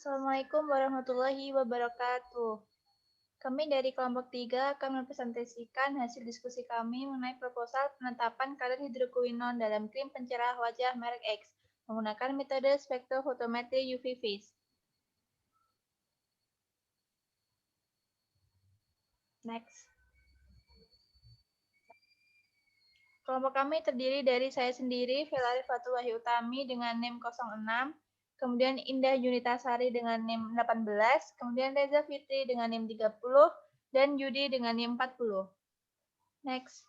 Assalamualaikum warahmatullahi wabarakatuh. Kami dari kelompok 3 akan mempresentasikan hasil diskusi kami mengenai proposal penetapan kadar hidrokuinon dalam krim pencerah wajah merek X menggunakan metode spektrofotometri UV Vis. Next. Kelompok kami terdiri dari saya sendiri, Velari Fatul Wahyu Utami dengan NIM 06, kemudian Indah Yunitasari dengan NIM 18, kemudian Reza Fitri dengan NIM 30, dan Yudi dengan NIM 40. Next.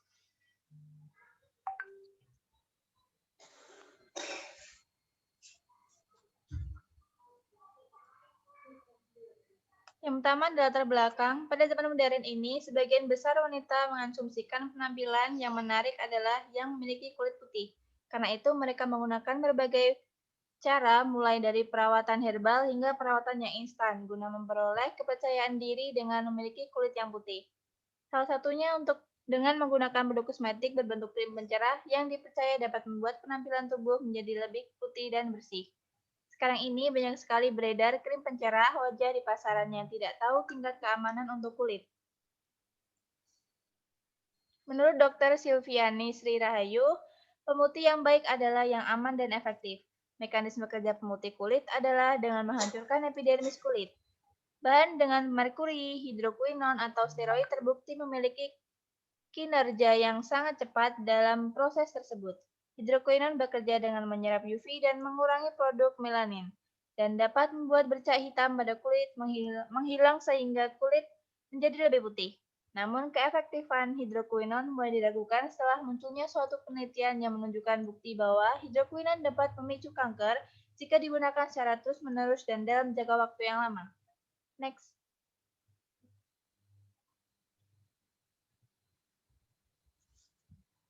Yang pertama adalah latar belakang. Pada zaman modern ini, sebagian besar wanita mengasumsikan penampilan yang menarik adalah yang memiliki kulit putih. Karena itu, mereka menggunakan berbagai cara, mulai dari perawatan herbal hingga perawatan yang instan, guna memperoleh kepercayaan diri dengan memiliki kulit yang putih. Salah satunya dengan menggunakan produk kosmetik berbentuk krim pencerah yang dipercaya dapat membuat penampilan tubuh menjadi lebih putih dan bersih. Sekarang ini banyak sekali beredar krim pencerah wajah di pasaran yang tidak tahu tingkat keamanan untuk kulit. Menurut Dr. Silviani Sri Rahayu, pemutih yang baik adalah yang aman dan efektif. Mekanisme kerja pemutih kulit adalah dengan menghancurkan epidermis kulit. Bahan dengan merkuri, hidrokuinon, atau steroid terbukti memiliki kinerja yang sangat cepat dalam proses tersebut. Hidrokuinon bekerja dengan menyerap UV dan mengurangi produk melanin, dan dapat membuat bercak hitam pada kulit menghilang sehingga kulit menjadi lebih putih. Namun, keefektifan hidrokuinon mulai diragukan setelah munculnya suatu penelitian yang menunjukkan bukti bahwa hidrokuinon dapat memicu kanker jika digunakan secara terus-menerus dan dalam jangka waktu yang lama. Next.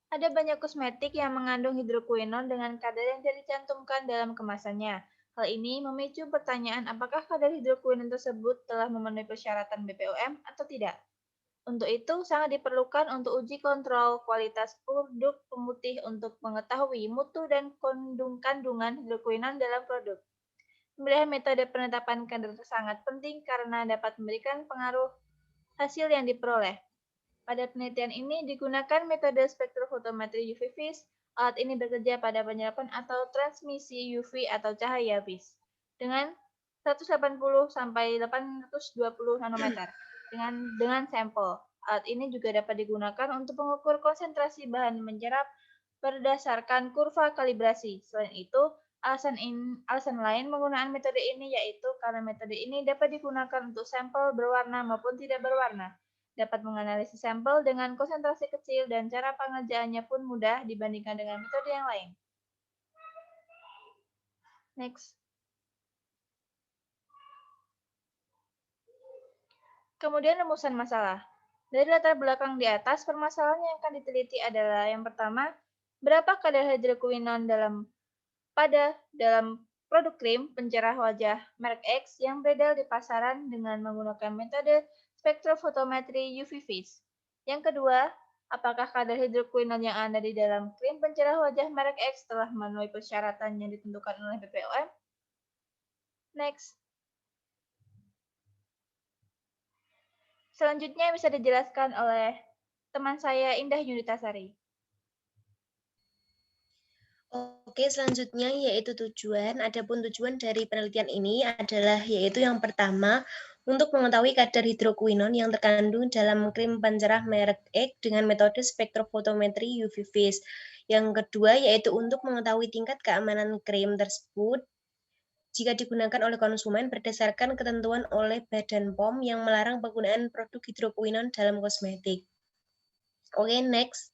Ada banyak kosmetik yang mengandung hidrokuinon dengan kadar yang tidak dicantumkan dalam kemasannya. Hal ini memicu pertanyaan apakah kadar hidrokuinon tersebut telah memenuhi persyaratan BPOM atau tidak. Untuk itu, sangat diperlukan untuk uji kontrol kualitas produk pemutih untuk mengetahui mutu dan kandungan hidrokuinon dalam produk. Pemilihan metode penetapan kadar sangat penting karena dapat memberikan pengaruh hasil yang diperoleh. Pada penelitian ini digunakan metode spektrofotometri UV Vis. Alat ini bekerja pada penyerapan atau transmisi UV atau cahaya Vis dengan 180 sampai 820 nanometer dengan sampel. Alat ini juga dapat digunakan untuk mengukur konsentrasi bahan menyerap berdasarkan kurva kalibrasi. Selain itu, alasan lain penggunaan metode ini yaitu karena metode ini dapat digunakan untuk sampel berwarna maupun tidak berwarna. Dapat menganalisis sampel dengan konsentrasi kecil dan cara pengerjaannya pun mudah dibandingkan dengan metode yang lain. Next. Kemudian rumusan masalah. Dari latar belakang di atas, permasalahan yang akan diteliti adalah yang pertama, berapa kadar hidrokuinon dalam produk krim pencerah wajah merek X yang beredar di pasaran dengan menggunakan metode spektrofotometri UV Vis. Yang kedua, apakah kadar hidrokuinon yang ada di dalam krim pencerah wajah merek X telah memenuhi persyaratan yang ditentukan oleh BPOM? Next. Selanjutnya bisa dijelaskan oleh teman saya Indah Yunitasari. Oke, selanjutnya yaitu tujuan. Adapun tujuan dari penelitian ini adalah yaitu yang pertama, untuk mengetahui kadar hidrokuinon yang terkandung dalam krim pencerah merek X dengan metode spektrofotometri UV Vis. Yang kedua yaitu untuk mengetahui tingkat keamanan krim tersebut jika digunakan oleh konsumen berdasarkan ketentuan oleh Badan POM yang melarang penggunaan produk hidrokuinon dalam kosmetik. Oke, next.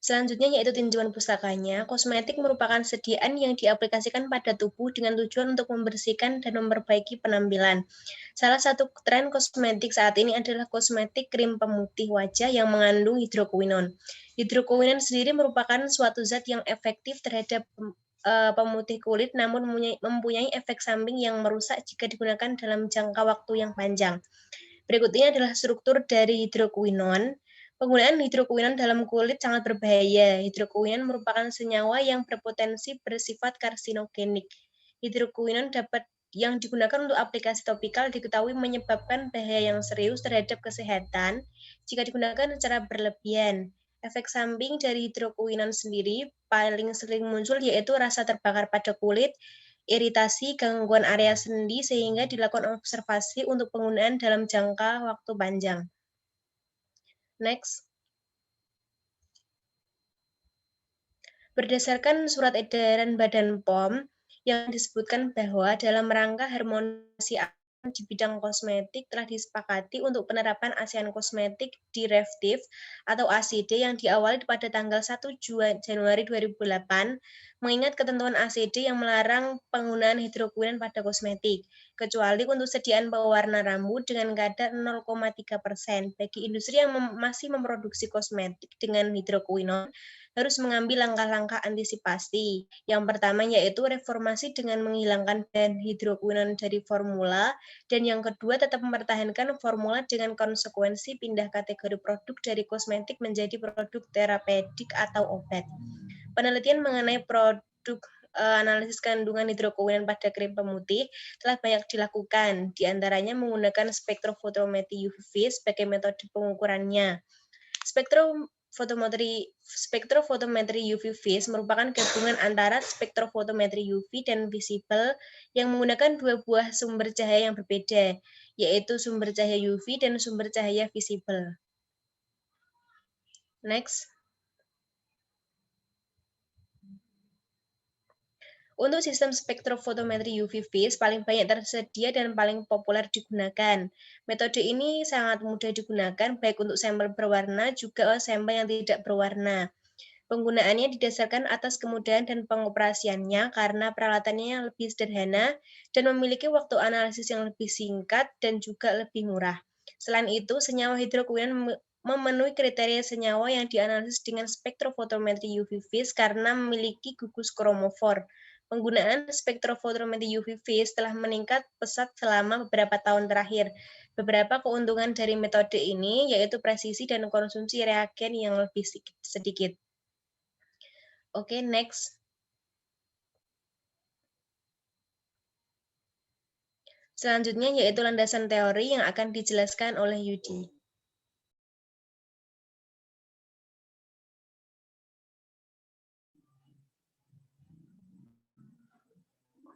Selanjutnya yaitu tinjauan pustakanya. Kosmetik merupakan sediaan yang diaplikasikan pada tubuh dengan tujuan untuk membersihkan dan memperbaiki penampilan. Salah satu tren kosmetik saat ini adalah kosmetik krim pemutih wajah yang mengandung hidrokuinon. Hidrokuinon sendiri merupakan suatu zat yang efektif terhadap pemutih kulit, namun mempunyai efek samping yang merusak jika digunakan dalam jangka waktu yang panjang. Berikut ini adalah struktur dari hidrokuinon. Penggunaan hidrokuinon dalam kulit sangat berbahaya. Hidrokuinon merupakan senyawa yang berpotensi bersifat karsinogenik. Hidrokuinon yang digunakan untuk aplikasi topikal diketahui menyebabkan bahaya yang serius terhadap kesehatan jika digunakan secara berlebihan. Efek samping dari hidrokuinon sendiri paling sering muncul yaitu rasa terbakar pada kulit, iritasi, gangguan area sendi, sehingga dilakukan observasi untuk penggunaan dalam jangka waktu panjang. Next. Berdasarkan surat edaran Badan POM yang disebutkan bahwa dalam rangka harmonisasi di bidang kosmetik telah disepakati untuk penerapan ASEAN Cosmetic Directive atau ACD yang diawali pada tanggal 1 Januari 2008, mengingat ketentuan ACD yang melarang penggunaan hidrokuinon pada kosmetik, kecuali untuk sediaan pewarna rambut dengan kadar 0,3%. Bagi industri yang masih memproduksi kosmetik dengan hidrokuinon, harus mengambil langkah-langkah antisipasi. Yang pertama yaitu reformasi dengan menghilangkan bahan hidrokuinon dari formula, dan yang kedua tetap mempertahankan formula dengan konsekuensi pindah kategori produk dari kosmetik menjadi produk terapeutik atau obat. Penelitian mengenai produk analisis kandungan hidrokuinon pada krim pemutih telah banyak dilakukan, diantaranya menggunakan spektrofotometri UV sebagai metode pengukurannya. Spektrofotometri UV phase merupakan gabungan antara spektrofotometri UV dan visible yang menggunakan dua buah sumber cahaya yang berbeda, yaitu sumber cahaya UV dan sumber cahaya visible. Next. Untuk sistem spektrofotometri UV phase paling banyak tersedia dan paling populer digunakan. Metode ini sangat mudah digunakan baik untuk sampel berwarna juga sampel yang tidak berwarna. Penggunaannya didasarkan atas kemudahan dan pengoperasiannya karena peralatannya lebih sederhana dan memiliki waktu analisis yang lebih singkat dan juga lebih murah. Selain itu, senyawa hidrokuinon memenuhi kriteria senyawa yang dianalisis dengan spektrofotometri UV phase karena memiliki gugus kromofor. Penggunaan spektrofotometri UV phase telah meningkat pesat selama beberapa tahun terakhir. Beberapa keuntungan dari metode ini yaitu presisi dan konsumsi reagen yang lebih sedikit. Oke, next. Selanjutnya yaitu landasan teori yang akan dijelaskan oleh Yudi.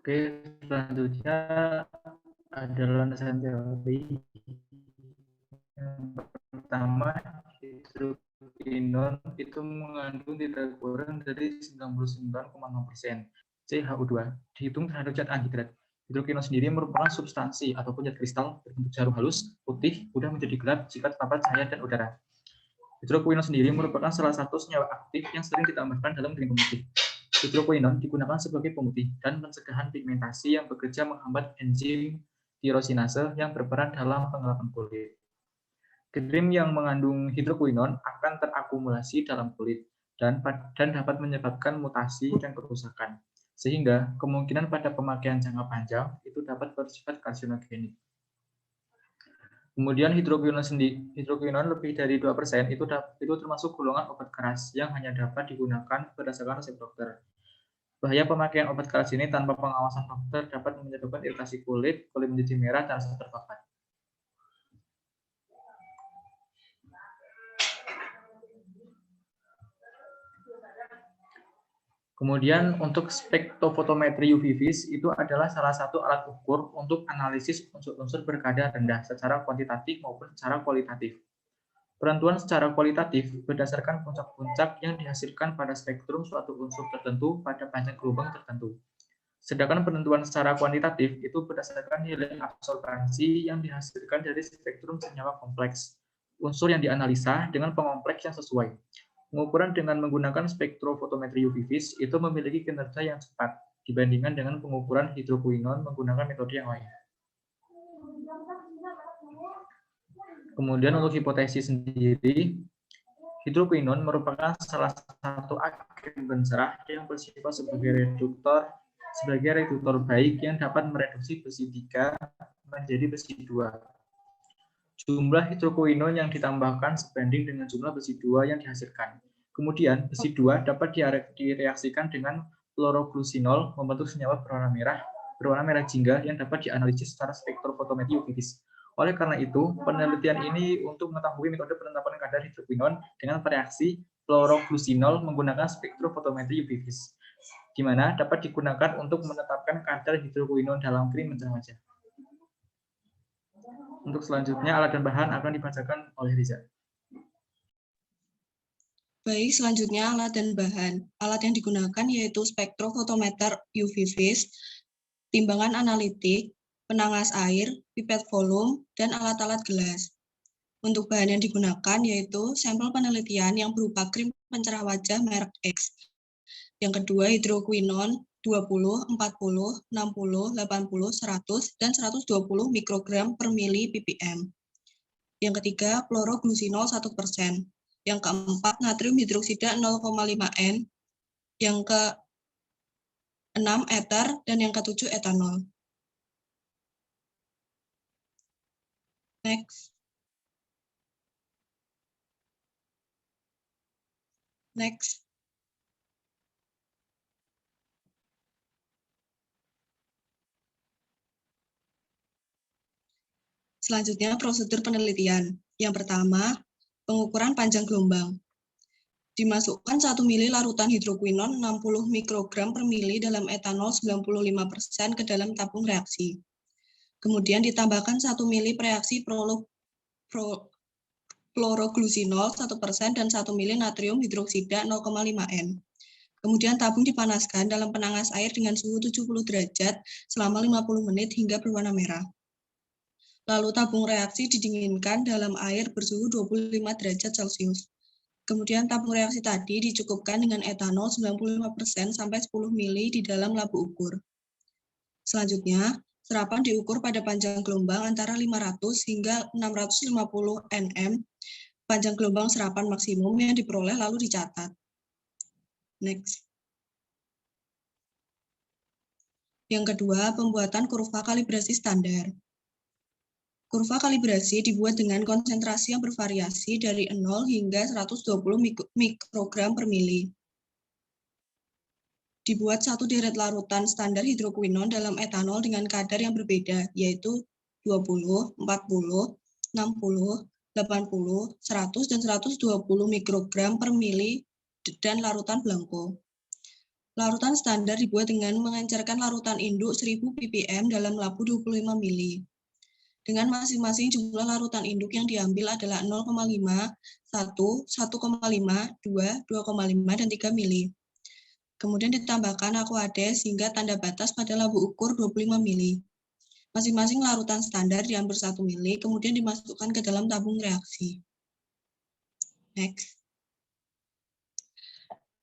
Oke, selanjutnya adalah landasan teori. Yang pertama, hidrokuinon itu mengandung tidak kurang dari 99,6% CH2 dihitung terhadap zat anhidrat. Hidrokuinon sendiri merupakan substansi ataupun zat kristal berbentuk jarum halus, putih, mudah menjadi gelap jika terpapar cahaya dan udara. Hidrokuinon sendiri merupakan salah satu senyawa aktif yang sering ditambahkan dalam krim pemutih. Hidrokuinon digunakan sebagai pemutih dan pencegahan pigmentasi yang bekerja menghambat enzim tirosinase yang berperan dalam penggelapan kulit. Krim yang mengandung hidrokuinon akan terakumulasi dalam kulit dan dapat menyebabkan mutasi dan kerusakan, sehingga kemungkinan pada pemakaian jangka panjang itu dapat bersifat karsinogenik. Kemudian hidrokuinon lebih dari 2% itu termasuk golongan obat keras yang hanya dapat digunakan berdasarkan resep dokter. Bahaya pemakaian obat keras ini tanpa pengawasan dokter dapat menyebabkan iritasi kulit menjadi merah dan rasa terbakar. Kemudian untuk spektrofotometri UV phase itu adalah salah satu alat ukur untuk analisis unsur-unsur berkadar rendah secara kuantitatif maupun secara kualitatif. Penentuan secara kualitatif berdasarkan puncak-puncak yang dihasilkan pada spektrum suatu unsur tertentu pada panjang gelombang tertentu. Sedangkan penentuan secara kuantitatif itu berdasarkan nilai absorbansi yang dihasilkan dari spektrum senyawa kompleks, unsur yang dianalisa dengan pengompleks yang sesuai. Pengukuran dengan menggunakan spektrofotometri UV phase itu memiliki kinerja yang cepat dibandingkan dengan pengukuran hidrokuinon menggunakan metode yang lain. Kemudian untuk hipotesis sendiri, hidrokuinon merupakan salah satu agen pencerah yang bersifat sebagai reduktor baik yang dapat mereduksi besi 3 menjadi besi 2. Jumlah hidrokuinon yang ditambahkan sebanding dengan jumlah besi 2 yang dihasilkan. Kemudian, besi 2 dapat direaksikan dengan fluoroglucinol membentuk senyawa berwarna merah jingga yang dapat dianalisis secara spektrofotometri UV-vis. Oleh karena itu, penelitian ini untuk mengetahui metode penetapan kadar hidrokuinon dengan reaksi fluoroglucinol menggunakan spektrofotometri UV-vis, di mana dapat digunakan untuk menetapkan kadar hidrokuinon dalam krim pencerah wajah. Untuk selanjutnya, alat dan bahan akan dibacakan oleh Riza. Baik, selanjutnya alat dan bahan. Alat yang digunakan yaitu spektrofotometer UV-vis, timbangan analitik, penangas air, pipet volume, dan alat-alat gelas. Untuk bahan yang digunakan yaitu sampel penelitian yang berupa krim pencerah wajah merek X. Yang kedua, hidrokuinon 20, 40, 60, 80, 100, dan 120 mikrogram per mili ppm. Yang ketiga, fluoroglucinol 1%. Yang keempat, natrium hidroksida 0,5 N. Yang ke-6, eter. Dan yang ke-7, etanol. Next. Selanjutnya, prosedur penelitian. Yang pertama, pengukuran panjang gelombang. Dimasukkan 1 mili larutan hidrokuinon 60 mikrogram per mili dalam etanol 95% ke dalam tabung reaksi. Kemudian ditambahkan 1 mili preaksi fluoroglucinol 1% dan 1 mili natrium hidroksida 0,5 N. Kemudian tabung dipanaskan dalam penangas air dengan suhu 70 derajat selama 50 menit hingga berwarna merah. Lalu tabung reaksi didinginkan dalam air bersuhu 25 derajat Celcius. Kemudian tabung reaksi tadi dicukupkan dengan etanol 95% sampai 10 mili di dalam labu ukur. Selanjutnya, serapan diukur pada panjang gelombang antara 500 hingga 650 nm. Panjang gelombang serapan maksimum yang diperoleh lalu dicatat. Next. Yang kedua, pembuatan kurva kalibrasi standar. Kurva kalibrasi dibuat dengan konsentrasi yang bervariasi dari 0 hingga 120 mikrogram per mili. Dibuat satu deret larutan standar hidrokuinon dalam etanol dengan kadar yang berbeda, yaitu 20, 40, 60, 80, 100, dan 120 mikrogram per mili dan larutan blanko. Larutan standar dibuat dengan mengencerkan larutan induk 1000 ppm dalam labu 25 mili. Dengan masing-masing jumlah larutan induk yang diambil adalah 0,5, 1, 1,5, 2, 2,5, dan 3 mili. Kemudian ditambahkan aquades hingga tanda batas pada labu ukur 25 mili. Masing-masing larutan standar diambil 1 mili, kemudian dimasukkan ke dalam tabung reaksi. Next.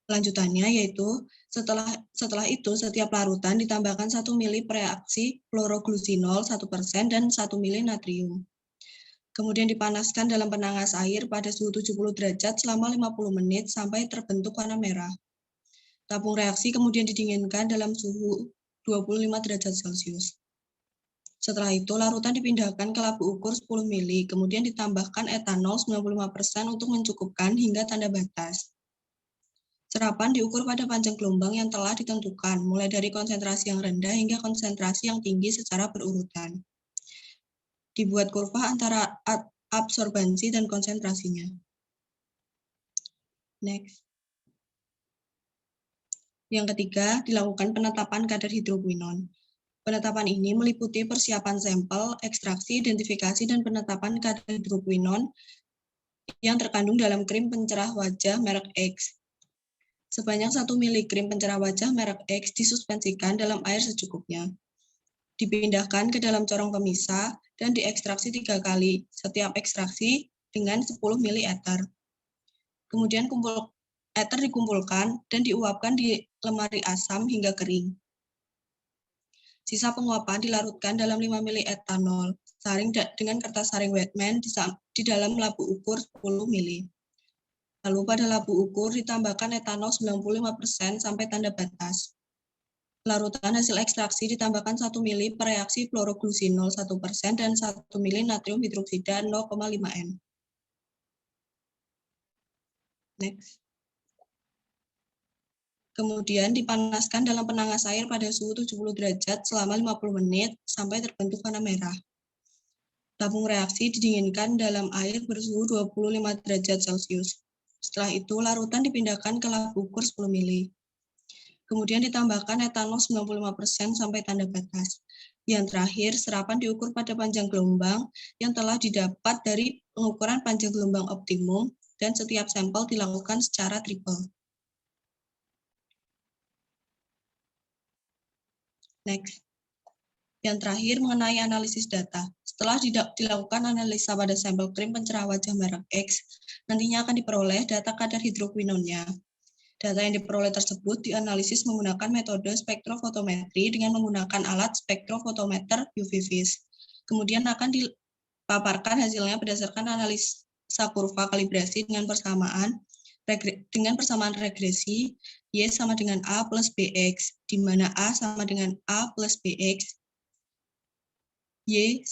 Lanjutannya yaitu setelah itu setiap larutan ditambahkan 1 mili preaksi fluoroglucinol 1% dan 1 mili natrium. Kemudian dipanaskan dalam penangas air pada suhu 70 derajat selama 50 menit sampai terbentuk warna merah. Tabung reaksi kemudian didinginkan dalam suhu 25 derajat Celcius. Setelah itu larutan dipindahkan ke labu ukur 10 mili, kemudian ditambahkan etanol 95% untuk mencukupkan hingga tanda batas. Serapan diukur pada panjang gelombang yang telah ditentukan, mulai dari konsentrasi yang rendah hingga konsentrasi yang tinggi secara berurutan. Dibuat kurva antara absorbansi dan konsentrasinya. Next. Yang ketiga, dilakukan penetapan kadar hidrokuinon. Penetapan ini meliputi persiapan sampel, ekstraksi, identifikasi, dan penetapan kadar hidrokuinon yang terkandung dalam krim pencerah wajah merek X. Sebanyak 1 mili krim pencerah wajah merek X disuspensikan dalam air secukupnya. Dipindahkan ke dalam corong pemisah dan diekstraksi 3 kali, setiap ekstraksi dengan 10 mili eter. Kemudian eter dikumpulkan dan diuapkan di lemari asam hingga kering. Sisa penguapan dilarutkan dalam 5 mili etanol, saring dengan kertas saring Wetman di dalam labu ukur 10 mili. Lalu pada labu ukur ditambahkan etanol 95% sampai tanda batas. larutan hasil ekstraksi ditambahkan 1 mili per reaksi fluoroglucinol 1% dan 1 mili natrium hidroksida 0,5 N. Next. Kemudian dipanaskan dalam penanas air pada suhu 70 derajat selama 50 menit sampai terbentuk warna merah. Tabung reaksi didinginkan dalam air bersuhu 25 derajat Celcius. Setelah itu, larutan dipindahkan ke lap ukur 10 mili. Kemudian ditambahkan etanol 95% sampai tanda batas. Yang terakhir, serapan diukur pada panjang gelombang yang telah didapat dari pengukuran panjang gelombang optimum dan setiap sampel dilakukan secara triple. Next. Yang terakhir mengenai analisis data. Setelah dilakukan analisa pada sampel krim pencerah wajah merek X, nantinya akan diperoleh data kadar hidroquinonnya. Data yang diperoleh tersebut dianalisis menggunakan metode spektrofotometri dengan menggunakan alat spektrofotometer UV-Vis. Kemudian akan dipaparkan hasilnya berdasarkan analisa kurva kalibrasi dengan persamaan regresi Y sama dengan A plus BX, di mana A sama dengan A plus BX, Y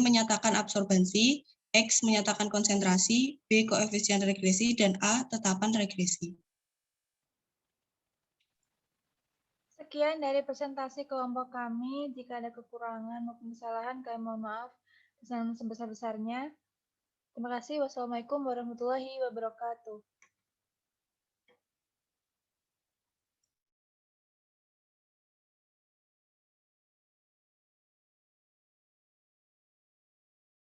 menyatakan absorbansi, X menyatakan konsentrasi, B koefisien regresi, dan A tetapan regresi. Sekian dari presentasi kelompok kami. Jika ada kekurangan maupun kesalahan, kami mohon maaf dengan sebesar-besarnya. Terima kasih. Wassalamualaikum warahmatullahi wabarakatuh.